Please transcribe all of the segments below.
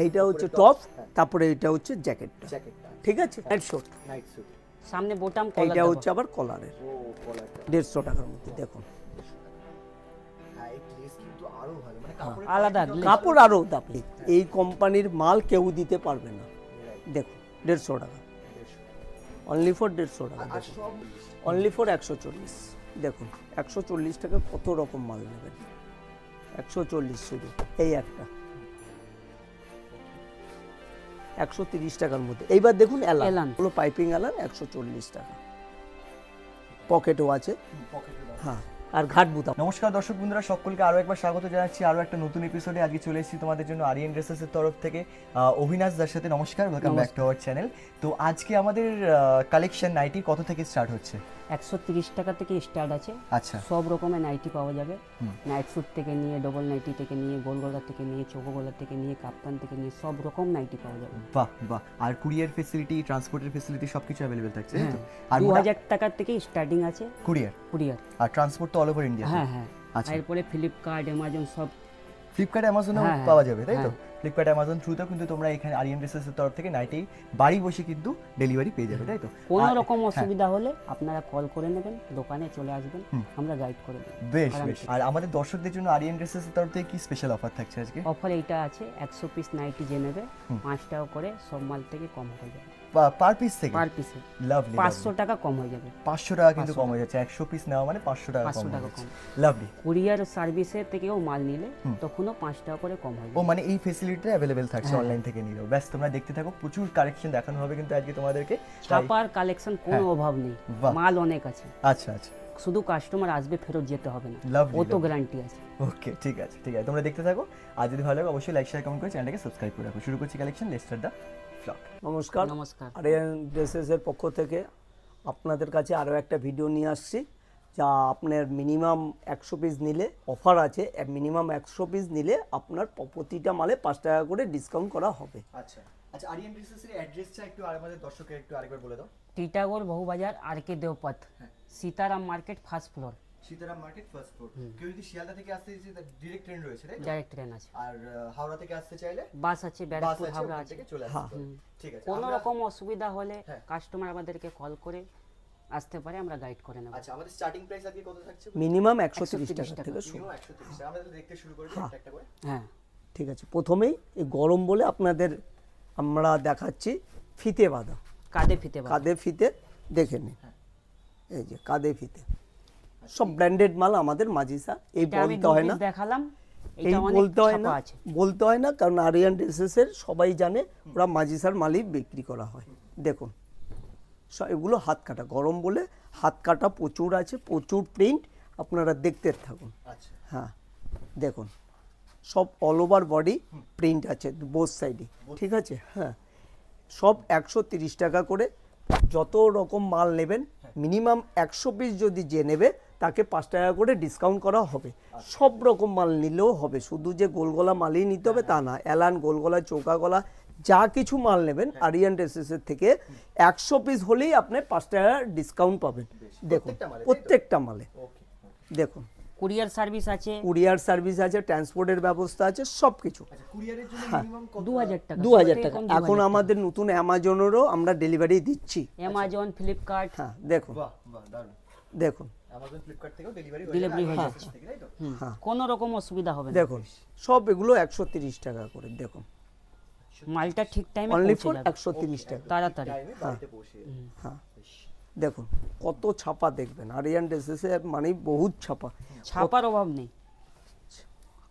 এইটা হচ্ছে টপ, তারপরে এটা হচ্ছে জ্যাকেটটা, ঠিক আছে, নাইট স্যুট। সামনে বোতাম, কলার এইটা হচ্ছে আবার কলারের, 150 টাকার মধ্যে। দেখুন আলাদা কাপড় আরো দামি, এই কোম্পানির মাল কেউ দিতে পারবে না। দেখুন 150 টাকা, অনলি ফর 150 টাকা, অনলি ফর 140। দেখুন 140 টাকা কত রকম মাল নেবেন, 140 শুধু এই একটা, 130 টাকার মধ্যে। এইবার দেখুন এলান, হলো পাইপিং এলান, 140 টাকা, পকেটও আছে, হ্যাঁ, আর ঘাট বুতাম। নমস্কার দর্শক বন্ধুরা, সকলকে আরো একবার স্বাগত জানাচ্ছি আরো একটা নতুন এপিসোডে। আজকে চলে এসেছি তোমাদের জন্য আরিয়ান ড্রেসেসের তরফ থেকে অভিনাশ দার সাথে। নমস্কার, welcome back to our channel. তো আজকে আমাদের কালেকশন নাইটি কত থেকে স্টার্ট হচ্ছে? 130 টাকা থেকে স্টার্ট আছে। আচ্ছা, সব রকমের নাইটি পাওয়া যাবে, নাইট স্যুট থেকে নিয়ে, ডবল নাইটি থেকে নিয়ে, গোল গলার থেকে নিয়ে, চৌকো গলার থেকে নিয়ে, কাপ্তান থেকে নিয়ে, সব রকম নাইটি পাওয়া যাবে। বাহ বাহ। আর কুরিয়ার ফ্যাসিলিটি, ট্রান্সপোর্টের ফ্যাসিলিটি সবকিছু अवेलेबल থাকছে। আর 2000 টাকা থেকে স্টার্টিং আছে কুরিয়ার, আর ট্রান্সপোর্ট তো অল ওভার ইন্ডিয়া। হ্যাঁ হ্যাঁ। এরপরে ফ্লিপকার্ট, অ্যামাজন, সব ফ্লিপকার্ট অ্যামাজনে পাওয়া যাবে, তাই তো? ফ্লিপকার্ট অ্যামাজন থ্রুতেও কিন্তু তোমরা এখানে আরিয়ান ড্রেসেসের তরফ থেকে নাইটি বাড়ি বসে কিন্তু ডেলিভারি পেয়ে যাবে, তাই তো? কোনো রকম অসুবিধা হলে আপনারা কল করে নেবেন, দোকানে চলে আসবেন, আমরা গাইড করে দেব। বেশ বেশ। আর আমাদের দর্শকদের জন্য আরিয়ান ড্রেসেসের তরফ থেকে কি স্পেশাল অফার থাকছে আজকে? অফার এইটা আছে, 100 পিস নাইটি যে নেবে 5 টাকা করে সব মাল থেকে কম হয়ে যাবে। পার পিস থেকে? পার পিসে লাভলি, 500 টাকা কম হয়ে যাবে। 500 টাকা কিন্তু কম হয়ে যাচ্ছে, 100 পিস নেওয়া মানে 500 টাকা কম। লাভলি। কুরিয়ার সার্ভিসে থেকেও মাল নিলে তখনও 5 টাকা করে কম হয়ে যাবে। ও মানে এই ফ্যাসিলিটিটা अवेलेबल থাকছে অনলাইন থেকে নিলেও। ব্যাস, তোমরা দেখতে থাকো, প্রচুর কালেকশন দেখানো হবে কিন্তু আজকে তোমাদেরকে। ছাপার কালেকশন কোনো অভাব নেই, মাল অনেক আছে। আচ্ছা আচ্ছা, শুধু কাস্টমার আসবে, ফেরত যেতে হবে না, ও তো গ্যারান্টি আছে। ওকে, ঠিক আছে ঠিক আছে, তোমরা দেখতে থাকো। আর যদি ভালো লাগে অবশ্যই লাইক শেয়ার কমেন্ট করে চ্যানেলটাকে সাবস্ক্রাইব করে রাখো। শুরু করছি collection, let's start the blog. নমস্কার, আরিয়ান ড্রেসেসের পক্ষ থেকে আপনাদের কাছে আরও একটা ভিডিও নিয়ে আসছি, যা আপনার মিনিমাম 100 পিস নিলে অফার আছে। মিনিমাম 100 পিস নিলে আপনার প্রতিটা মালে 5 টাকা করে ডিসকাউন্ট করা হবে। আচ্ছা আচ্ছা, আরিয়ান ড্রেসেসের অ্যাড্রেসটা একটু আর আমাদের দর্শকদের একটু আরেকবার বলে দাও। Titagarh Bowbazar, RK. Deopath, Sitaram market, first floor. Sitaram market, first floor. কেউ যদি শিয়ালদা থেকে আসতে চাইছে, ডাইরেক্ট ট্রেন রয়েছে, তাই তো? ডাইরেক্ট ট্রেন আছে। আর হাওড়া থেকে আসতে চাইলে বাস আছে, ব্যারাকপুর, হাওড়া আছে। চলে আসতে, ঠিক আছে। কোনো রকম অসুবিধা হলে কাস্টমার আমাদেরকে কল করে আসতে পারে, আমরা গাইড করে নেব। আচ্ছা, আমাদের স্টার্টিং প্রাইস আজকে কত থাকছে? মিনিমাম 130 টাকা থেকে শুরু। 130 টাকা। আমরা দেখতে শুরু করি একটা করে। হ্যাঁ, ঠিক আছে। প্রথমেই এই গরম বলে আপনাদের আমরা দেখাচ্ছি ফিতে বাঁধা, কাঁধে ফিতে দেখে নিন। এই যে কাঁধে ফিতে, সব ব্র্যান্ডেড মাল আমাদের মাজিসা। এই বলতে হয় না, দেখালাম, এই বলতে হয় না, কারণ আরিয়ান ড্রেসেসের সবাই জানে ওরা মাজিসার মালই বিক্রি করা হয়। দেখুন এগুলো হাত কাটা, গরম বলে হাত কাটা প্রচুর আছে, প্রচুর প্রিন্ট, আপনারা দেখতে থাকুন। হ্যাঁ দেখুন, সব অল ওভার বডি প্রিন্ট আছে বোথ সাইডে, ঠিক আছে। হ্যাঁ, সব 130 টাকা করে। যত রকম মাল নেবেন মিনিমাম 100 পিস যদি যে নেবে তাকে 5 টাকা করে ডিসকাউন্ট করা হবে। সব রকম মাল নিলেও হবে, শুধু যে গোলগলা মালই নিতে হবে তা না। এলান, গোলগলা, চৌকা গলা, যা কিছু মাল নেবেন আরিয়ান ড্রেসেসের থেকে 100 পিস হলেই আপনি 5 টাকা ডিসকাউন্ট পাবেন। দেখুন প্রত্যেকটা মালে দেখুন কুরিয়ার সার্ভিস আছে, ট্রান্সপোর্টের ব্যবস্থা আছে, সব কিছু। কুরিয়ারের জন্য মিনিমাম 2000 টাকা। 2000 টাকা। এখন আমাদের নতুন অ্যামাজনেরও আমরা ডেলিভারি দিচ্ছি, অ্যামাজন, ফ্লিপকার্ট। হ্যাঁ দেখুন, বাহ বাহ, দারুণ। দেখুন অ্যামাজন, ফ্লিপকার্ট থেকেও ডেলিভারি হয়ে যাচ্ছে, তাই তো? হ্যাঁ, কোনো রকম অসুবিধা হবে না। দেখুন সব এগুলো 130 টাকা করে। দেখুন মালটা ঠিক টাইমে অনলি পৌঁছে ফর যাবে, 130 টাকা তাড়াতাড়ি। বাড়িতে পৌঁছে। হ্যাঁ দেখুন কত ছাপা দেখবেন, আরিয়ান ড্রেসেসে মানে বহুত ছাপা, ছাপার অভাব নেই।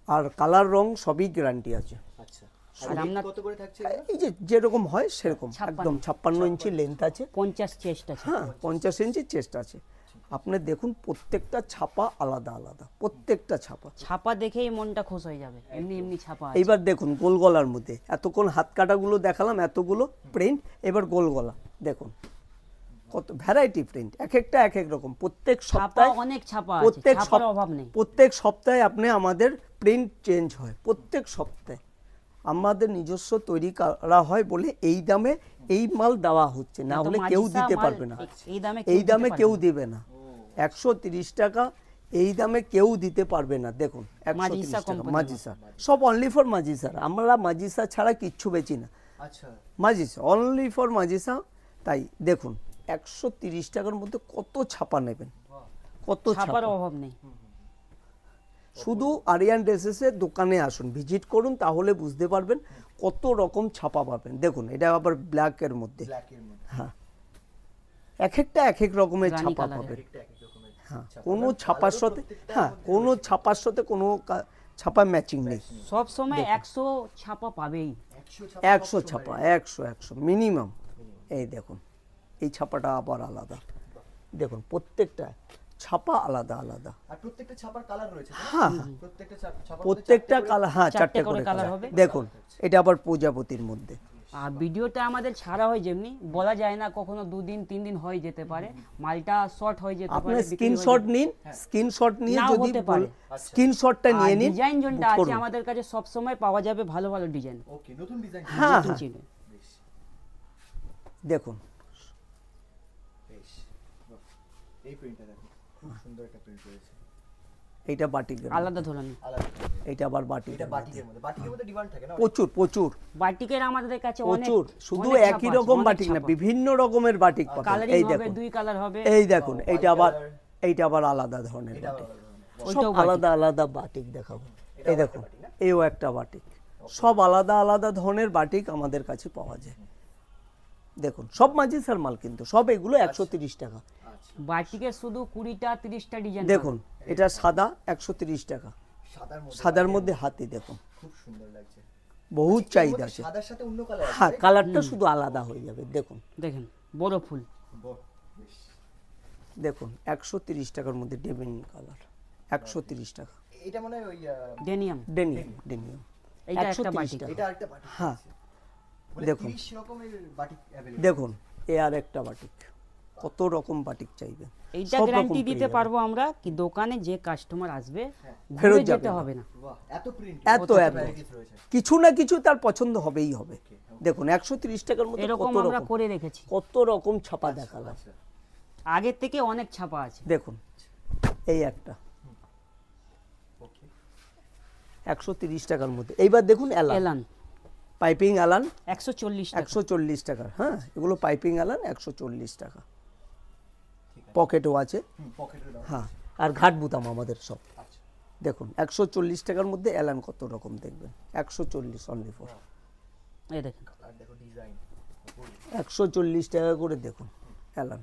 আর কালার রং সবই গ্যারান্টি আছে। আচ্ছা, আর আমরা কত করে থাকছে? এই যে যেরকম হয় সেরকম, একদম 56 ইঞ্চি লেন্থ আছে, 50 চেস্ট আছে। হ্যাঁ 50 ইঞ্চি চেস্ট আছে। আপনি দেখুন প্রত্যেকটা ছাপা আলাদা আলাদা, প্রত্যেকটা ছাপা দেখেই মনটা খুশ হয়ে যাবে, এমনি এমনি ছাপা আছে। এইবার দেখুন গোল গলার মধ্যে এতক্ষণ হাত কাটাগুলো দেখালাম, এতগুলো প্রিন্ট, এবার গোল গলা দেখুন কত ভ্যারাইটি প্রিন্ট, এক একটা এক এক রকম। প্রত্যেক সপ্তাহে অনেক ছাপা আছে, ছাপার অভাব নেই। প্রত্যেক সপ্তাহে আপনি আমাদের প্রিন্ট চেঞ্জ হয়, প্রত্যেক সপ্তাহে আমাদের নিজস্ব তৈরি করা হয় বলে এই দামে এই মাল দেওয়া হচ্ছে, না হলে কেউ দিতে পারবে না, এই দামে কেউ দিবে না। 130 টাকা এই দামে কেউ দিতে পারবে না। দেখুন 130 মাজিসা টাকা company মাজিসা, সব অনলি ফর মাজিসা। আমরা মাজিসা ছাড়া কিচ্ছু বেচি না, আচ্ছা মাজিসা অনলি ফর মাজিসা। তাই দেখুন 130 টাকার মধ্যে কত ছাপা নেবেন, কত ছাপা। ছাপার অভাব নেই। শুধু আরিয়ান ড্রেসেসের দোকানে আসুন, ভিজিট করুন, তাহলে বুঝতে পারবেন কত রকম ছাপা পাবেন। দেখুন এটা আবার ব্ল্যাকের মধ্যে, ব্ল্যাকের মধ্যে হ্যাঁ এক একটা এক এক রকমের রানী ছাপা কালারের। পাবেন। একটা এক এক রকমের হ্যাঁ ছাপা। কোনো মানে ছাপার কালারও সাথে, প্রত্যেকটা হ্যাঁ মধ্যে কোনো রয়েছে। ছাপার সাথে কোনো ছাপা ম্যাচিং নেই। সব সময় 100 ছাপা পাবেই। 100 ছাপা 100 ছাপা, 100 মিনিমাম। এই দেখুন এই ছাপাটা আবার আলাদা, দেখুন প্রত্যেকটা ছাপা আলাদা আলাদা। আর প্রত্যেকটা ছাপার কালার রয়েছে তাই না? হ্যাঁ প্রত্যেকটা ছাপা প্রত্যেকটা কালার, হ্যাঁ চারটে চারটে করে করে কালার কালার হবে। দেখুন এটা আবার প্রজাপতির মধ্যে। আর ভিডিওটা আমাদের ছাড়া হয় যেমনি, বলা যায় না, কখনো 2 দিন 3 দিন হয়ে যেতে পারে, মালটা শর্ট হয়ে যেতে আপনি পারে, বিক্রি হয়ে স্ক্রিনশট যেতে- নিন, স্ক্রিনশট নিয়ে নাও যদি হতে পারে। স্ক্রিনশটটা আর নিয়ে নিন, ডিজাইন যেটা book আছে করুন। আমাদের কাছে সব সময় পাওয়া যাবে ভালো ভালো ডিজাইন। ওকে নতুন ডিজাইন হ্যাঁ নতুন হ্যাঁ ছিল। বেশ দেখুন বেশ বাহ। এই প্রিন্টটা দেখো খুব সুন্দর একটা প্রিন্ট রয়েছে এইটা বাটিকের, আলাদা ধরনের আলাদা এইটা আবার বাটিক, এটা বাটিকের মধ্যে ডিমান্ড থাকে না প্রচুর প্রচুর বাটিকের আমাদের কাছে অনেক, প্রচুর, শুধু অনেক একই ছাপা রকম আছে, বাটিক না, অনেক বিভিন্ন রকমের বাটিক পাবেন। কালারিং এই হবে, দেখুন, 2 কালার হবে। এই দেখুন white এইটা আবার, color। এইটা আবার আলাদা ধরনের এটা বাটিক। ওইটাও সব বাটিক। আলাদা আলাদা বাটিক দেখাবো। এই দেখুন এও একটা বাটিক, সব আলাদা আলাদা ধরনের বাটিক আমাদের কাছে পাওয়া যায়। দেখুন সব মাজিসার মাল, কিন্তু সব এগুলো 130 টাকা। আচ্ছা বাটিকের শুধু 20টা 30টা ডিজাইন দেখুন এটা সাদা 130 টাকা, সাদার মধ্যে সাদার মধ্যে হাতি দেখুন, খুব সুন্দর লাগছে বহুত চাহিদা আছে। সাদার সাথে অন্য কালার আছে হ্যাঁ কালারটা শুধু আলাদা হয়ে যাবে। দেখুন দেখেন বড় ফুল। বাহ বেশ দেখুন 130 টাকার মধ্যে ডেভিন কালার, 130 টাকা। এটা মনে হয় ওই ডেনিয়াম, ডেনিয়াম, ডেনিয়াম এইটা একটা 130 বাটিক। টাকা। এটা আরেকটা বাটিক হ্যাঁ বলে দেখুন। 30 রকমের বাটিক अवेलेबल দেখুন এ আর একটা বাটিক, কত রকম বাটিক চাইবে এইটা সব রকম গ্যারান্টি পেয়ে দিতে যাবেন। পারবো আমরা কি দোকানে যে কাস্টমার আসবে ফেরত ঘুরে যাবে যেতে না। হবে না। বাহ এত প্রিন্ট এত এত varieties রয়েছে কিছু না কিছু তার পছন্দ হবেই হবে। দেখুন 130 টাকার মধ্যে এরকম কত আমরা রকম, করে রেখেছি, কত রকম ছাপা দেখালাম। আচ্ছা আগের থেকে অনেক ছাপা আছে। দেখুন এই একটা ওকে 130 টাকার মধ্যে। এইবার দেখুন এলান, এলান পাইপিং এলান 140 টাকা। 140 টাকা। হ্যাঁ এগুলো পাইপিং এলান 140 টাকা। পকেটও আছে, পকেটের দাম হ্যাঁ আর ঘাট বুতাম আমাদের সব। আচ্ছা দেখুন 140 টাকার মধ্যে এলান কত রকম দেখবেন, 140 অনলি ফর। এই দেখেন আর দেখো ডিজাইন 140 টাকা করে দেখুন এলান,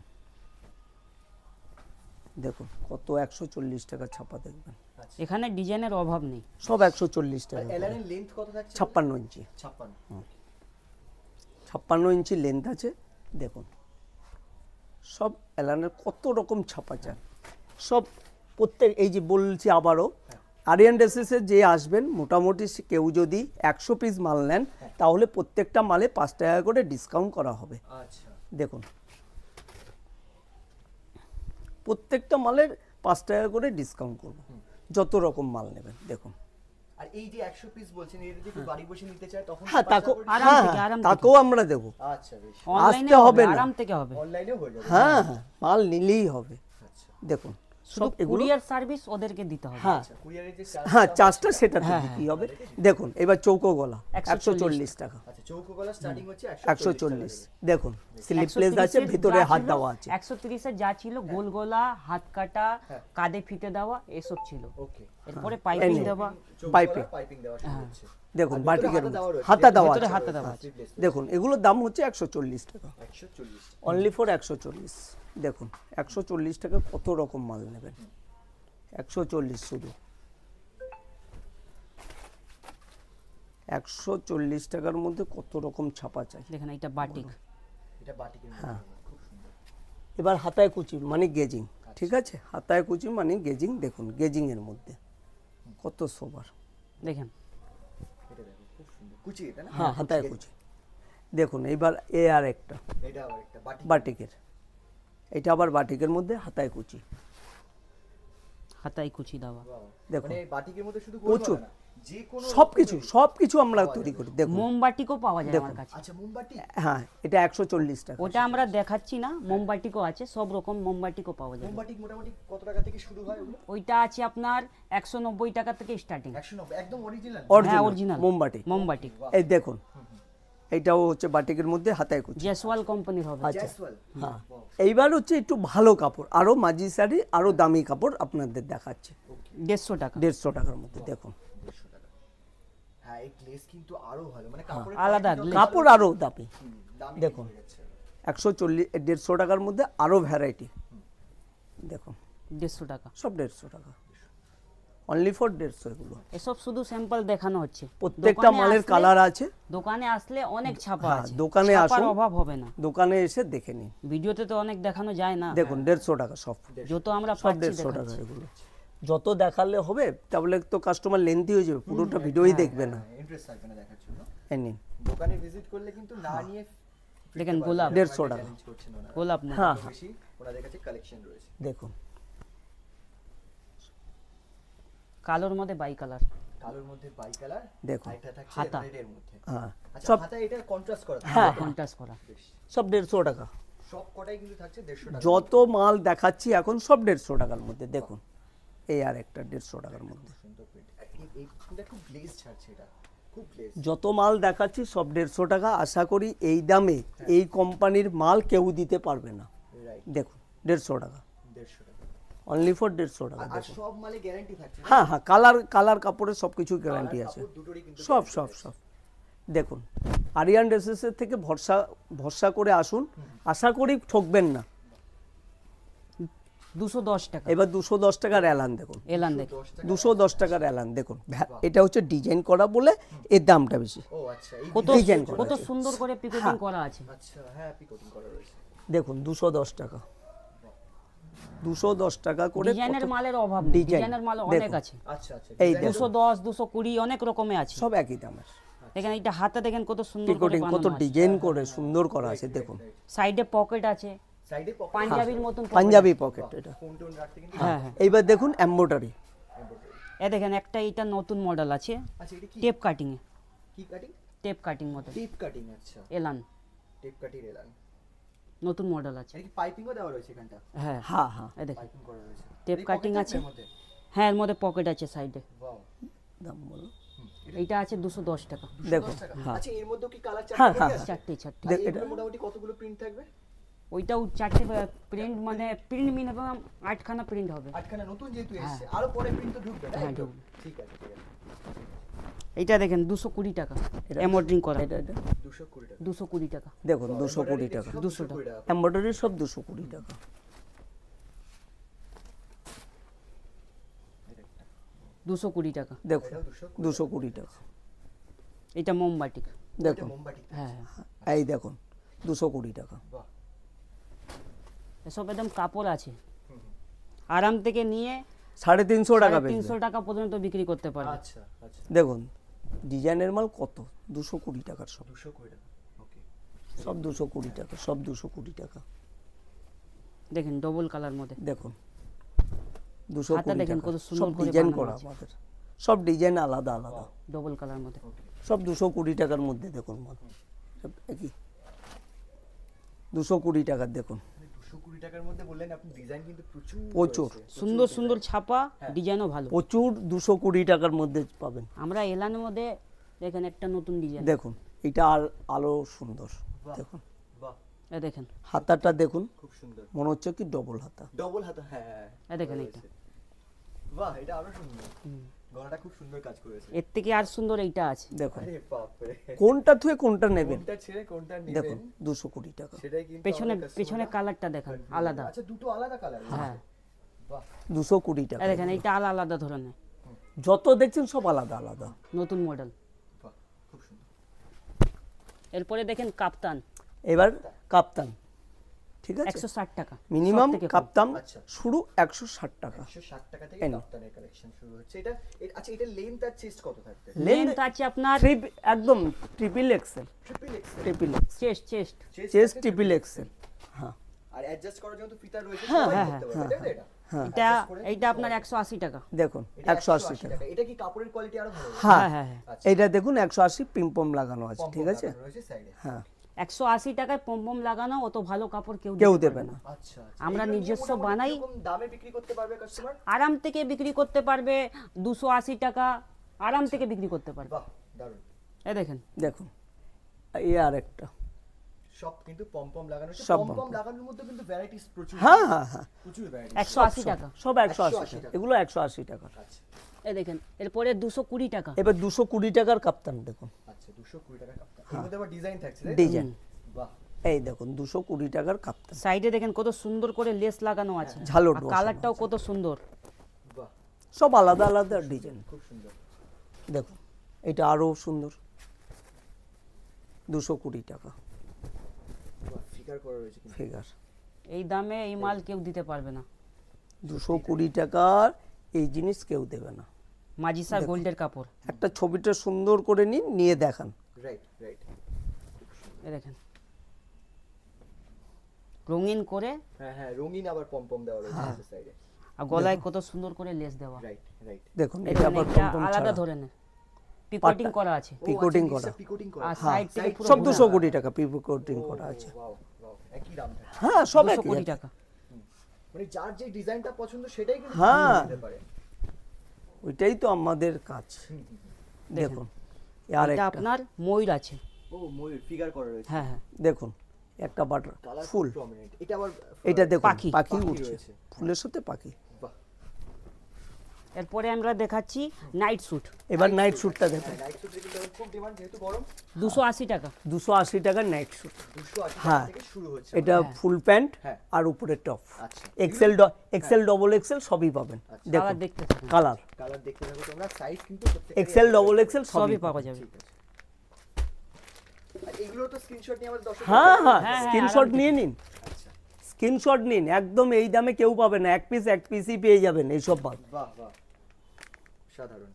দেখুন কত 140 টাকা ছাপা দেখবেন, এখানে ডিজাইনের অভাব নেই। সব 140 টাকা করে। এলানের লেন্থ কত থাকছে 56 ইঞ্চি, 56 56 ইঞ্চি লেন্থ আছে। দেখুন সব এলানের কত রকম ছাপা চান, সব প্রত্যেক, এই যে বলছি আবারও, আরিয়ান ড্রেসেসে যে আসবেন মোটামুটি কেউ যদি 100 পিস মাল নেন তাহলে প্রত্যেকটা মালে 5 টাকা করে ডিসকাউন্ট করা হবে। আচ্ছা দেখুন প্রত্যেকটা মালের 5 টাকা করে ডিসকাউন্ট করব যত রকম মাল নেবেন। দেখুন আর এই যে 100 পিস বলছেন এর যদি কেউ বাড়ি বসে নিতে চায় তখন হ্যাঁ তাকেও, আরাম হ্যাঁ থেকে, আরাম থেকে। তাকেও আমরা দেবো। আচ্ছা বেশ অনলাইনে হবে না। আরাম থেকে হবে। অনলাইনেও হয়ে যাবে হ্যাঁ হ্যাঁ মাল নিলেই হবে। আচ্ছা দেখুন শুধু সব এগুলো, কুরিয়ার সার্ভিস ওদেরকে দিতে হবে। হ্যাঁ আচ্ছা কুরিয়ারের যে হ্যাঁ চার্জটা সেটা কি হবে। দেখুন এবার চৌকো গলা 140 140 টাকা, আচ্ছা চৌকো গলা স্টার্টিং হচ্ছে 140। দেখুন স্লিপলেস 130 আছে, এর ভিতরে যা হাত ছিল, দেওয়া আছে। 130 এর যা ছিল গোল গলা, হাত কাটা, কাঁধে ফিতে দেওয়া এসব ছিল। ওকে এরপরে পাইপিং এই দেওয়া, পাইপিং। পাইপিং দেওয়া শুরু হচ্ছে দেখুন আর বাটিকের ভিতরে হাতা দেওয়া রয়েছে। হাতা দেওয়া ভিতরে আছে। হাতা দেওয়া আছে। দেখুন এগুলোর দাম হচ্ছে 140 টাকা, 140 অনলি ফর 140। দেখুন 140 টাকা কত রকম মাল নেবেন, 140 শুধু 140 টাকার মধ্যে কত রকম ছাপা চাই। দেখেন এটা বাটিক। এটা বাটিকের মধ্যে খুব সুন্দর এবার হাতায় কুচি মানে গেজিং, ঠিক আছে, হাতায় কুচি মানে গেজিং। দেখুন গেজিং এর মধ্যে কত সোবার, দেখেন এটা দেখো খুব সুন্দর কুচি এটা না হ্যাঁ হাতায় কুচি। দেখুন এইবার এ আর একটা এটা আবার একটা বাটিক বাটিকের, এটা আবার বাটিকের মধ্যে হাতায় কুচি। হাতায় কুচি দেওয়া। বাহ। দেখুন মানে বাটিকের মধ্যে শুধু গোল প্রচুর, গলা না যে কোনো সবকিছু আমরা তৈরি করি। দেখুন মোমবাটিকও পাওয়া যায় আমার কাছে। আচ্ছা মোমবাতি, হ্যাঁ এটা 140 টাকা। ওটা আমরা দেখাচ্ছি না, মোমবাটিকও আছে, সব রকম মোমবাটিকও পাওয়া যায়। মোমবাতি মোটামুটি কত টাকা থেকে শুরু হয় ওগুলো? ওইটা আছে আপনার 190 টাকা থেকে স্টার্টিং। 190 একদম অরিজিনাল হ্যাঁ অরিজিনাল মোমবাটি। এই দেখুন এইটাও হচ্ছে বাটিকের মধ্যে হাতায় কুচি। জেসওয়াল কোম্পানির হবে। জয়সওয়াল। হ্যাঁ এইবার হচ্ছে একটু ভালো কাপড়, আরো মাঝি শাড়ি আরো দামি কাপড় আপনাদের দেখাচ্ছে। 150 টাকা। 150 টাকার মধ্যে দেখুন। 150 টাকা। হ্যাঁ এই গ্লেজ কিন্তু আরো ভালো, মানে কাপড়ের আলাদা কাপড় আরো দামি। দামি দেখুন হয়ে যাচ্ছে। 140 150 টাকার মধ্যে আরো ভ্যারাইটি। দেখুন 150 টাকা। সব 150 টাকা, অনলি ফর 150 এগুলো। এসব শুধু স্যাম্পল দেখানো হচ্ছে। প্রত্যেকটা দোকানে মালের আসলে- কালার আছে। দোকানে আসলে অনেক ছাপা হ্যাঁ, আছে, দোকানে ছাপার আসুন। অভাব হবে না। দোকানে এসে দেখে নিন। ভিডিওতে তো অনেক দেখানো যায় না। দেখুন 150 টাকা সব, যত আমরা সব পাচ্ছি 150 টাকা দেখাচ্ছি। এগুলো। যত দেখালে হবে তাহলে তো কাস্টমার লেন্থি হয়ে যাবে, পুরোটা ভিডিওই দেখবে না। ইন্টারেস্ট থাকবে না দেখার জন্য। এই নিন দোকানে ভিজিট করলে কিন্তু না নিয়ে দেখেন গোলাপ 150 টাকা। চ্যালেঞ্জ করছেন ওনারা। গোলাপ মোম। হ্যাঁ বেশি ওনাদের কাছে কালেকশন রয়েছে। দেখুন কালোর মধ্যে বাই কালার। কালোর মধ্যে বাই কালার, দেখুন এটা থাকছে হাতা। রেডের মধ্যে। হ্যাঁ আচ্ছা সব হাতা এটা কন্ট্রাস্ট করা থাকে। হ্যাঁ কন্ট্রাস্ট করা। বেশ। সব 150 টাকা। সব কটাই কিন্তু থাকছে 150 টাকা। যত মাল দেখাচ্ছি এখন সব 150 টাকার মধ্যে। দেখুন এই আর একটা 150 টাকার মধ্যে। সুন্দর প্রিন্ট। এই এটা খুব গ্লেজ ছাড়ছে, এটা খুব গ্লেজ। যত মাল দেখাচ্ছি সব 150 টাকা। আশা করি এই দামে এই কোম্পানির মাল কেউ দিতে পারবে না। রাইট। দেখুন 150 টাকা, 150 টাকা। অনলি ফর 150 টাকা। আর সব মালে গ্যারান্টি থাকছে। হ্যাঁ হ্যাঁ কালার কাপড়ের সব কিছু গ্যারান্টি আছে। কাপড় দুটোরই কিন্তু সব দেখুন আরিয়ান ড্রেসেসের থেকে ভরসা করে আসুন, আশা করি ঠকবেন না। 210 টাকা। এবার 210 টাকার অ্যালান দেখুন, এলান দেখ। 210 টাকার অ্যালান দেখুন। এটা হচ্ছে ডিজাইন করা বলে এর দামটা বেশি। ও আচ্ছা এই কত ডিজাইন করা কত সুন্দর করে পিকোটিং করা আছে। আচ্ছা হ্যাঁ পিকোটিং করা রয়েছে। দেখুন 210 টাকা, 210 টাকা করে। ডিজাইনের কত- মালের অভাব নেই, ডিজাইন ডিজাইনের মাল অনেক দেখুন। আছে। আচ্ছা আচ্ছা এই দেখুন 210 220 অনেক রকমের আছে। সব একই দামের। দেখেন এটা হাতে দেখেন কত সুন্দর করে পিকোটিং কত বানানো আছে। ডিজাইন করে সুন্দর করা আছে দেখুন। সাইডে পকেট আছে, সাইডে পকেট পাঞ্জাবির মতন pocket পাঞ্জাবি পকেট এটা। ফোন টোন রাখতে কিন্তু হ্যাঁ হ্যাঁ। এইবার দেখুন এমব্রয়ডারি। এ দেখেন একটা এটা নতুন মডেল আছে, আচ্ছা এটা কি টেপ কাটিং এ, কি কাটিং? টেপ কাটিং মডেল টিপ কাটিং। আচ্ছা এলান টিপ কাটিং এলান। নতুন মডেল আছে। এটা কি পাইপিংও দেওয়া রয়েছে এখানটা? হ্যাঁ হ্যাঁ হ্যাঁ এই দেখেন পাইপিং করা রয়েছে। টেপ এই কাটিং pocket আছে। এর মধ্যে? হ্যাঁ এর মধ্যে পকেট আছে সাইডে। ওয়াও। দাম বলো। এইটা আছে 210 টাকা। দেখুন 10 টাকা। হ্যাঁ আচ্ছা এর মধ্যেও কি কালার হ্যাঁ, চার্ট হ্যাঁ, আছে? চারটে আর এটা- এগুলো মোটামুটি কতগুলো প্রিন্ট থাকবে? ওইটাও চারটে প্রিন্ট, মানে প্রিন্ট মিনিমাম 8খানা প্রিন্ট হবে। আটখানা নতুন যেহেতু এসেছে আরো পরে প্রিন্ট তো ঢুকবে না? হ্যাঁ, ঢুকবে। ঠিক আছে ঠিক আছে। এইটা দেখেন 220 টাকা এমব্রয়ডারিং করা। এটা এটা 220 টাকা। 220 টাকা। দেখুন 220 টাকা। 200 টাকা। এমব্রয়ডারি সব 220 টাকা। 220 টাকা। দেখুন এটাও 200। 220 টাকা। এটা মোমবাটিক। এটা দেখুন মোমবাতি। হ্যাঁ এই দেখুন 220 টাকা। বাহ। এসব একদম কাপড় আছে, আরাম থেকে নিয়ে 350 টাকা বেচবে। 350 টাকা পর্যন্ত বিক্রি করতে পারবে। আচ্ছা আচ্ছা দেখুন ডিজাইনের মাল কত 220 টাকার সব, 220 টাকা। ওকে। সব 220 টাকা, সব 220 টাকা। দেখেন ডবল কালার মধ্যে। দেখুন হাতা 220 দেখেন টাকা। কত সব সুন্দর করে ডিজাইন বানানো করা আছে। আমাদের, সব ডিজাইন আলাদা আলাদা। ডবল কালার মধ্যে। সব 220 টাকার মধ্যে দেখুন মাল সব একই। 220 টাকার দেখুন 220 টাকার মধ্যে বললেন আপনি, ডিজাইন কিন্তু প্রচুর প্রচুর। রয়েছে। সুন্দর সুন্দর ছাপা, ডিজাইনও ভালো। প্রচুর 220 টাকার মধ্যে পাবেন। আমরা এলানের মধ্যে দেখেন একটা নতুন ডিজাইন। দেখুন এটা আর আলো সুন্দর। দেখুন বাহ এ দেখেন, হাতাটা দেখুন, খুব সুন্দর। মনে হচ্ছে কি ডবল হাতা। ডবল হাতা। হ্যাঁ এ দেখেন এটা। বাহ এটা আরো সুন্দর। গলাটা খুব সুন্দর কাজ করেছে। এর থেকে আর সুন্দর এইটা আছে। দেখুন আরে বাপ রে। কোনটা থুয়ে কোনটা নেবেন। কোনটা ছেড়ে কোনটা দেখুন নেবেন 220 টাকা। সেটাই কিন্তু পেছনে আমাদের পেছনে customer- কালারটা দেখেন আলাদা। আচ্ছা দুটো আলাদা কালার। হ্যাঁ। বাহ 220 টাকা। এ দেখেন এইটা আলাদা আলাদা ধরনের যত দেখছেন সব আলাদা আলাদা। নতুন মডেল। বাহ খুব সুন্দর। এরপরে দেখেন কাপ্তান এবার কাপ্তান, ঠিক আছে 160 টাকা মিনিমাম সব থেকে কম। কাপ্তান আচ্ছা। শুরু 160 টাকা। 160 টাকা থেকে এই নাও। কাপ্তানের কালেকশন শুরু হচ্ছে। এটা আচ্ছা এটা লেন্থ আর চেস্ট কত থাকবে? লেন্থ আছে আপনার একদম triple Excel. Triple x. Triple Excel chest chest triple Excel. হ্যাঁ আর অ্যাডজাস্ট করার জন্য তো ফিতা রয়েছে, হ্যাঁ, সবাই হ্যাঁ, করতে পারবে, তাই তো এটা? এটা এইটা আপনার 180 টাকা। দেখুন এটা 180 টাকা। এটা কি কাপড়ের কোয়ালিটি আরো ভালো? হ্যাঁ হ্যাঁ, হ্যাঁ, আচ্ছা। এইটা দেখুন 180 পিম্পম লাগানো আছে, ঠিক আছে? রয়েছে সাইডে। হ্যাঁ 180 টাকায় পম্পম লাগানো, অত ভালো কাপড় কেউ কেউ দিতে দেবে পারবে না। আচ্ছা, আমরা এগুলো নিয়ে নিজস্ব মোটামুটি বানাই। কিরকম দামে বিক্রি করতে পারবে কাস্টমার? আরাম থেকে বিক্রি করতে পারবে 280 টাকা, আরাম থেকে বিক্রি করতে পারবে। বাহ, দারুণ। এই দেখেন দেখুন এই আর একটা। সব কিন্তু পমপম লাগানো আছে। সব পমপম লাগানোর মধ্যে কিন্তু ভ্যারাইটিস প্রচুর। হ্যাঁ হ্যাঁ হ্যাঁ প্রচুর ভ্যারাইটি। 180 টাকা। সব 180 180 টাকা, টাকা। এগুলো 180 টাকা। আচ্ছা, এই দেখেন এরপরে 220 টাকা। এবার 220 টাকার কাপ্তান দেখুন, আচ্ছা 220 টাকা কাপটা। এর মধ্যে আবার ডিজাইন থাকছে, তাই তো? ডিজাইন। বাহ, এই দেখুন 220 টাকার কাপ্তান, সাইডে দেখেন কত সুন্দর করে লেস লাগানো আছে, ঝালর আর বসানো কালারটাও কত সুন্দর। বাহ, সব আলাদা আলাদা ডিজাইন। খুব সুন্দর। দেখুন এটা আরো সুন্দর, 220 টাকা বাহ, ফিগার করা রয়েছে কিন্তু। ফিগার। এই দামে এই মাল কেউ দিতে পারবে না। 220 টাকার এই জিনিস কেউ দেবে না। মাজিসা গোল্ডের কাপড়। একটা ছবিটা সুন্দর করে নিন, নিয়ে দেখান। Right, right. এই দেখেন রঙিন করে, হ্যাঁ হ্যাঁ, রঙিন আবার পমপম দেওয়া রয়েছে সাইডে। আর গলায় কত সুন্দর করে লেস দেওয়া। Right, right. দেখুন এটা এটা আবার একটা পমপম আলাদা ছাড়া। ধরনের পিকোটিং করা আছে, পিকোটিং করা। পিকোটিং করা। আর সাইড থেকে পুরো সব 220 টাকা পিকোটিং করা আছে। ওয়াও, ওয়াও, একই দাম থাকে। হ্যাঁ সব 220 একই। টাকা। মানে যার যে ডিজাইনটা পছন্দ সেটাই কিন্তু হ্যাঁ। নিতে পারে। ওইটাই তো আমাদের কাজ। দেখুন আর এটা একটা আপনার ময়ূর আছে। ও, ময়ূর ফিগার করা রয়েছে। হ্যাঁ হ্যাঁ দেখুন একটা বাটার কালার ফুল। প্রমিনেন্ট। এটা আবার এটা দেখুন পাখি। পাখি পাখি উঠছে, রয়েছে। ফুলের সাথে পাখি। বাহ, এরপরে আমরা দেখাচ্ছি নাইট স্যুট, এবার নাইট স্যুটটা দেখুন, নাইট স্যুট কিন্তু এখন খুব ডিমান্ড, যেহেতু গরম। 280 টাকা। 280 টাকার নাইট স্যুট। 280 হ্যাঁ। টাকা থেকে শুরু হচ্ছে। এটা ফুল প্যান্ট হ্যাঁ। আর উপরে টপ। আচ্ছা। এক্সেল ডবল এক্সেল সবই পাবেন। কালার দেখুন দেখতে থাকুন, কালার কালার দেখতে থাকো তোমরা, সাইজ কিন্তু প্রত্যেকটা এক্সেল ডবল এক্সেল সবই সবই পাওয়া যাবে। ঠিক আছে। আর এগুলো তো স্ক্রিনশট নিয়ে আমাদের দর্শক। হ্যাঁ হ্যাঁ হ্যাঁ, স্ক্রিনশট আরামসে। নিয়ে নিন, আচ্ছা, স্ক্রিনশট নিন, একদম এই দামে কেউ পাবে না। এক পিসই পেয়ে যাবেন এইসব মাল। বাহ বাহ, সাধারণ।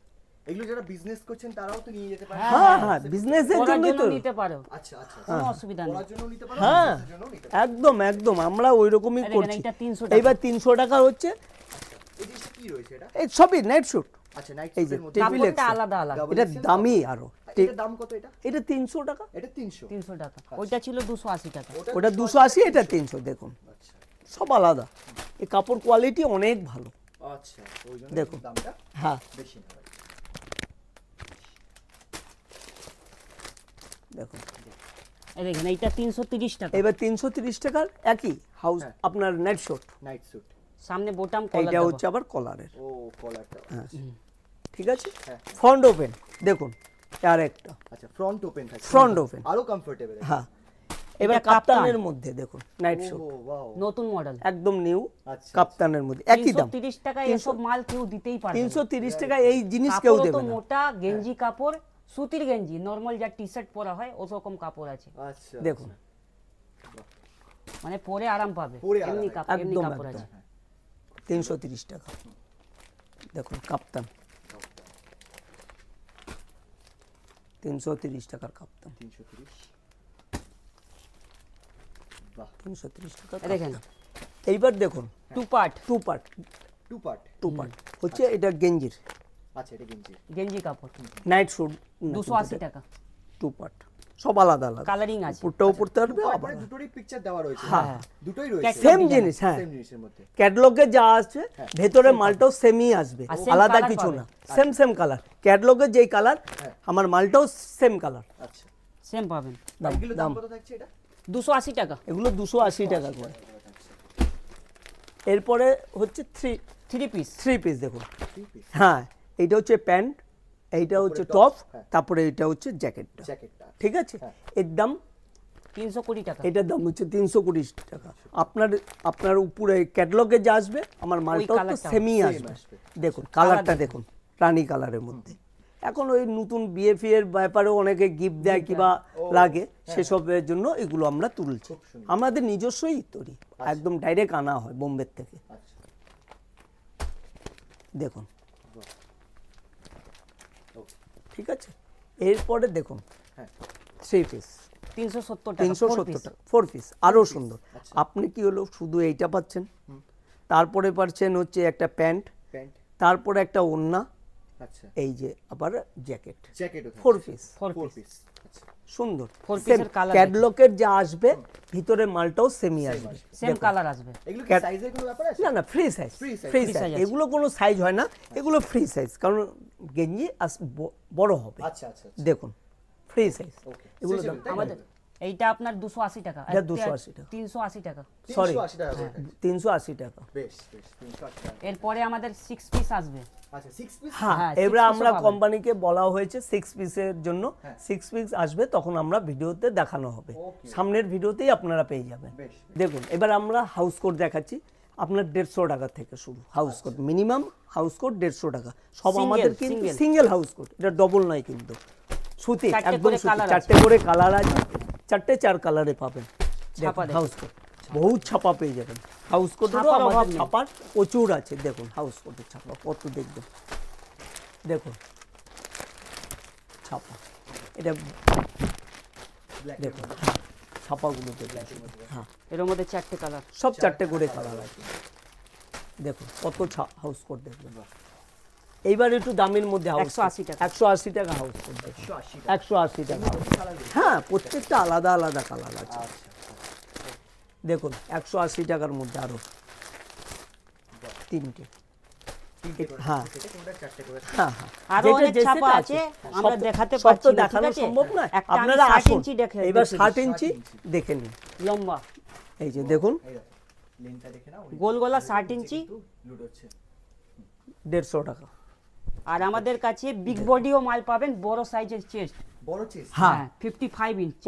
এগুলো যারা বিজনেস করছেন তারাও তো নিয়ে যেতে পারে। হ্যাঁ হ্যাঁ বিজনেসের পরার জন্যই জন্য তো। নিতে পারো, আচ্ছা আচ্ছা, কোনো অসুবিধা নেই। পড়ার জন্য নিতে পারো, হ্যাঁ বিজনেসের জন্য নিতে পারো। একদম একদম আমরা ওই রকমই এই দেখেন, করছি। এইটা 300 টাকা। এইবার 300 টাকা হচ্ছে। এই জিনিসটা কি রয়েছে এটা? এই সবই নাইট স্যুট। আচ্ছা, নাইট এই যে স্যুটের মধ্যে টেবিল কাপড়টা এক্সেল। আলাদা আলাদা। Double এটা XL দামি কাপড়। আরো। এটার দাম কত এটা? এটা 300 টাকা, এটা 300। 300 টাকা। ওইটা ছিল 280 টাকা। ওটা 280, এটা 300। দেখুন আচ্ছা সব আলাদা। এই কাপড় কোয়ালিটি অনেক ভালো। আচ্ছা, ওই জন্য দেখুন। দামটা হ্যাঁ বেশি না ভাই। দেখুন এই দেখেন এইটা 330 টাকা। এবার 330 টাকার একই হাউস হ্যাঁ। আপনার নাইট স্যুট। Night sweet. সামনে বোতাম কলার এইটা দেওয়া। হচ্ছে আবার কলারের। ও, কলারটা। ঠিক আছে, হ্যাঁ। ফ্রন্ট ওপেন দেখুন আর একটা আচ্ছা, ফ্রন্ট ওপেন থাকে। Front open. আরো কমফোর্টেবল। হ্যাঁ এবার এটা কাপ্তান। কাপ্তানের মধ্যে দেখুন নাইট ও স্যুট ওয়াও, নতুন মডেল। একদম নিউ আচ্ছা। কাপ্তানের মধ্যে একই দাম। 330 টাকা এসব মাল কেউ দিতেই পারবে না। 330 টাকা এই জিনিস কেউ কাপড়ও দেবে তো না। মোটা গেঞ্জি কাপড়, সুতির গেঞ্জি, নরমাল যা টি-শার্ট পরা হয় ওরকম কাপড় আছে। আচ্ছা, দেখুন মানে পরে আরাম পাবে, পরে আরাম এমনি হয়। কাপড়, এমনি একদম কাপড় একদম আছে। 330 টাকা। দেখুন কাপ্তান 330 টাকার কাপ্তান। 330। বাহ, 330 টাকা এই দেখেন এইবার দেখুন two part two part. Two part. Two part হচ্ছে এটা গেঞ্জির আচ্ছা, এটা গেঞ্জি। গেঞ্জি কাপড়, নাইট স্যুট 280 টাকা। টু পার্ট সব আলাদা আলাদা। কালারিং আছে। উপরটাও পড়তে পারবে টু পার্ট আবার মানে দুটোরই পিকচার দেওয়া রয়েছে। হ্যাঁ। দুটোই রয়েছে। সেম জিনিস। হ্যাঁ সেম জিনিসের মধ্যে। ক্যাটালগে যা আছে ভেতরে মালটাও সেমই আসবে, আর same আলাদা colour কিছু পাবে। না। সেম কালার, ক্যাটালগে যেই কালার আমার মালটাও সেম কালার। আচ্ছা, সেম পাবেন। এগুলো দাম কত থাকছে এটা? 280 টাকা। এগুলো 280 টাকা করে। এরপরে হচ্ছে থ্রি পিস। থ্রি পিস দেখুন। 3 পিস হ্যাঁ এইটা হচ্ছে প্যান্ট, এইটা হচ্ছে top, টপ, হ্যাঁ। তারপরে এটা হচ্ছে জ্যাকেটটা। জ্যাকেটটা। ঠিক আছে, এর দাম 320 টাকা। এটার দাম হচ্ছে 320 টাকা। আপনার উপরে ক্যাটালগে যা আসবে আমার মালটাও তো কালারটা সেমই same আসবে। আসবে। দেখুন কালারটা দেখুন, রানী কালারের মধ্যে। এখন ওই নতুন বিয়ে ফিয়ের ব্যাপারেও অনেকে গিফট দেয় কিবা লাগে, সেসবের জন্য এগুলো আমরা তুলছি। খুব সুন্দর। আমাদের নিজস্বই তৈরি, একদম ডাইরেক্ট আনা হয় বোম্বে থেকে। আচ্ছা, দেখুন ওকে। ঠিক আছে, এরপরে দেখুন হ্যাঁ, থ্রি পিস। 370 টাকা 370 টাকা 4 পিস, আরও সুন্দর। আপনি কি হলো শুধু এইটা পাচ্ছেন, তারপরে পাচ্ছেন হচ্ছে একটা প্যান্ট, প্যান্ট, তারপরে একটা ওড়না, আচ্ছা, এই যে আবার জ্যাকেট, জ্যাকেটও 4 পিস, 4 4 পিস পিস, আচ্ছা, সুন্দর। 4 পিসের কালার ক্যাটলগের যা আসবে ভিতরে মালটাও সেমই আসবে। সেম কালার আসবে। এগুলো কি সাইজের কোনো ব্যাপার আছে? না না, free size, Free size, free free size, size আছে। এগুলো কোনো সাইজ হয় না, এগুলো ফ্রি সাইজ, কারণ গেঞ্জি বড় হবে। আচ্ছা আচ্ছা, দেখুন ফ্রি সাইজ, ওকে, এগুলো Stretchable, তাই না? আমাদের এইটা আপনার 280 টাকা, এটা 280 টাকা। 380 টাকা। সরি 380 টাকা করে। 380 টাকা। বেশ বেশ, 380 টাকা। এরপরে আমাদের 6 পিস আসবে। আচ্ছা, 6 পিস, হ্যাঁ, হ্যাঁ, এবার 6 আমরা piece-ও পাবেন। কোম্পানিকে বলা হয়েছে 6 পিসের জন্য, হ্যাঁ। 6 পিস আসবে তখন আমরা ভিডিওতে দেখানো হবে, Okay. সামনের ভিডিওতেই আপনারা পেয়ে যাবেন। বেশ, দেখুন এবার আমরা হাউস কোট দেখাচ্ছি, আপনার 150 টাকা থেকে শুরু house coat, minimum house coat 150 টাকা সব। Single, আমাদের কিন্তু single। সিঙ্গেল হাউস কোট, এটা ডবল নয় কিন্তু, সুতি, চারটে একদম করে সুতি, colour 4টে করে কালার আছে, 4 কালারে পাবেন। ছাপা দেখুন। হাউস কোট বহুত ছাপা পেয়ে যাবেন, হাউস কোটেরও ছাপার অভাব আমাদের নেই। ছাপার প্রচুর আছে। দেখুন হাউস কোটের ছাপা কত, দেখবেন, দেখুন ছাপা, এটা ব্ল্যাক, দেখুন ছাপাগুলো দেখবেন, হ্যাঁ এর মধ্যে 4টে কালার। সব 4টে করে কালার আছে। দেখুন কত হাউস কোট দেখবেন। এইবার একটু দামের মধ্যে হাউস 180 টাকা। 180 টাকা হাউস কোট দেখুন, 180 টাকা। 180 টাকা। হ্যাঁ, প্রত্যেকটা আলাদা আলাদা কালার আছে। আচ্ছা, দেখুন 180 টাকার মধ্যে আরো তিনটে, তিনটে করে, হ্যাঁ। থেকে কোনটা 4টে করে। হ্যাঁ হ্যাঁ, আরো যেটা অনেক যে ছাপা সেটা আছে, সব আমরা তো- দেখাতে সব তো পারছি না, দেখানো ঠিক আছে? সম্ভব না, একটা আমি আপনারা 60 আসুন, ইঞ্চি এবার দেখিয়ে 60 দিচ্ছি। ইঞ্চি দেখে নিন। লম্বা এই যে দেখুন এই দেখো, লেনটা দেখে নাও, গোল গলা 60 ইঞ্চি। কিন্তু লুট হচ্ছে। 150 টাকা। আর আমাদের কাছে বিগ বডিও মাল পাবেন, বড় সাইজের চেস্ট। বড় চেস্ট, হ্যাঁ, 55 ইঞ্চি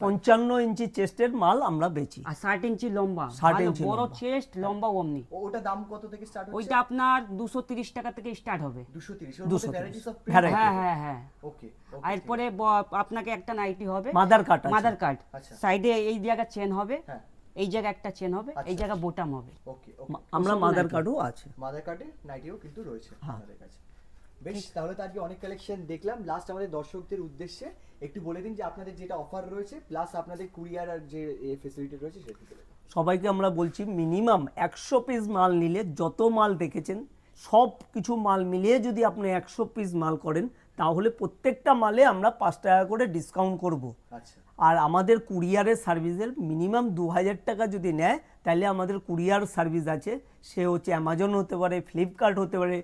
55 ইঞ্চি চেস্টের মাল আমরা বেচি। আর 60 ইঞ্চি লম্বা, 60 ভালো ইঞ্চি বড় লম্বা। চেস্ট, লম্বা অমনি। ওটা দাম কত থেকে স্টার্ট হচ্ছে? ওইটা আপনার 230 টাকা থেকে স্টার্ট হবে। 230, ওর মধ্যে 230 ভ্যারাইটিস অফ Variety। হ্যাঁ হ্যাঁ হ্যাঁ। ওকে, আর এরপরে আপনাকে একটা নাইটি হবে, মাদার কাট আছে। মাদার কাট, আচ্ছা। সাইডে এই জায়গা চেন হবে, হ্যাঁ, এই জায়গা একটা চেন হবে, এই আচ্ছা। জায়গা বোটাম হবে। ওকে ওকে। আমরা ওসব মাদার নাইটি। কার্ডও আছে। মাদার কার্ডে নাইটিও কিন্তু রয়েছে হ্যাঁ। আমাদের কাছে। বেশ, তাহলে তো আজকে অনেক কালেকশন দেখলাম। লাস্ট আমাদের দর্শকদের উদ্দেশ্যে একটু বলে দিন যে আপনাদের যেটা অফার রয়েছে, প্লাস আপনাদের কুরিয়ার আর যে ফেসিলিটি রয়েছে সেটা বলে দিন। সবাইকে আমরা বলছি মিনিমাম 100 পিস মাল নিলে, যত মাল দেখেছেন সব কিছু মাল মিলিয়ে যদি আপনি 100 পিস মাল করেন, তাহলে প্রত্যেকটা মালে আমরা 5 টাকা করে ডিসকাউন্ট করব। আচ্ছা, আর আমাদের কুরিয়ারের সার্ভিসের মিনিমাম 2000 টাকা যদি নেয়, তাহলে আমাদের কুরিয়ার সার্ভিস আছে, সে হচ্ছে অ্যামাজন হতে পারে, ফ্লিপকার্ট হতে পারে,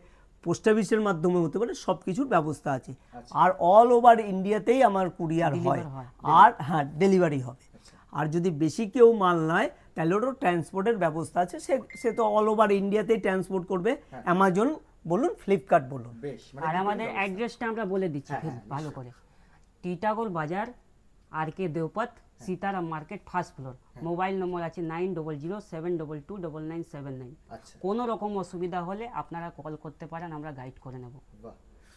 পোস্ট অফিসের মাধ্যমে হতে পারে, সব কিছুর ব্যবস্থা আছে। আর অল ওভার ইন্ডিয়াতেই আমার কুরিয়ার হয়, হয়। আর হ্যাঁ ডেলিভারি হবে। আর যদি বেশি কেউ মাল নেয় তাহলে ওরও ট্রান্সপোর্টের ব্যবস্থা আছে, সে তো অল ওভার ইন্ডিয়াতেই ট্রান্সপোর্ট করবে, অ্যামাজন বলুন, ফ্লিপকার্ট বলুন। বেশ, আর আমাদের অ্যাড্রেসটা আমরা বলে দিচ্ছি খুব ভালো করে। টিটাগোল বাজার, R K Deopath, Sitaram market, first floor. Mobile number আছে 9007229979। আচ্ছা, কোনো রকম অসুবিধা হলে আপনারা কল করতে পারেন, আমরা গাইড করে নেব। বাহ,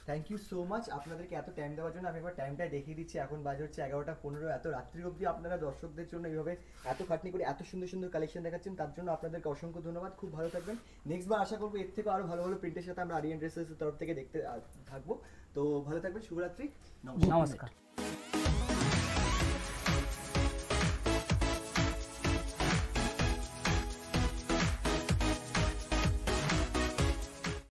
থ্যাংক ইউ সো মাচ আপনাদেরকে এত টাইম দেওয়ার জন্য। আমি একবার টাইমটা দেখিয়ে দিচ্ছি, এখন বাজে হচ্ছে 11:15। এত রাত্রি অবধি আপনারা দর্শকদের জন্য এইভাবে এত খাটনি করে এত সুন্দর সুন্দর কালেকশন দেখাচ্ছেন, তার জন্য আপনাদেরকে অসংখ্য ধন্যবাদ। খুব ভালো থাকবেন। নেক্সট বার আশা করবো এর থেকে আরো ভালো ভালো প্রিন্টের সাথে আমরা আরিয়ান ড্রেসেসের তরফ থেকে দেখতে থাকবো। তো ভালো থাকবেন, শুভরাত্রি, নমস্কার। নমস্কার।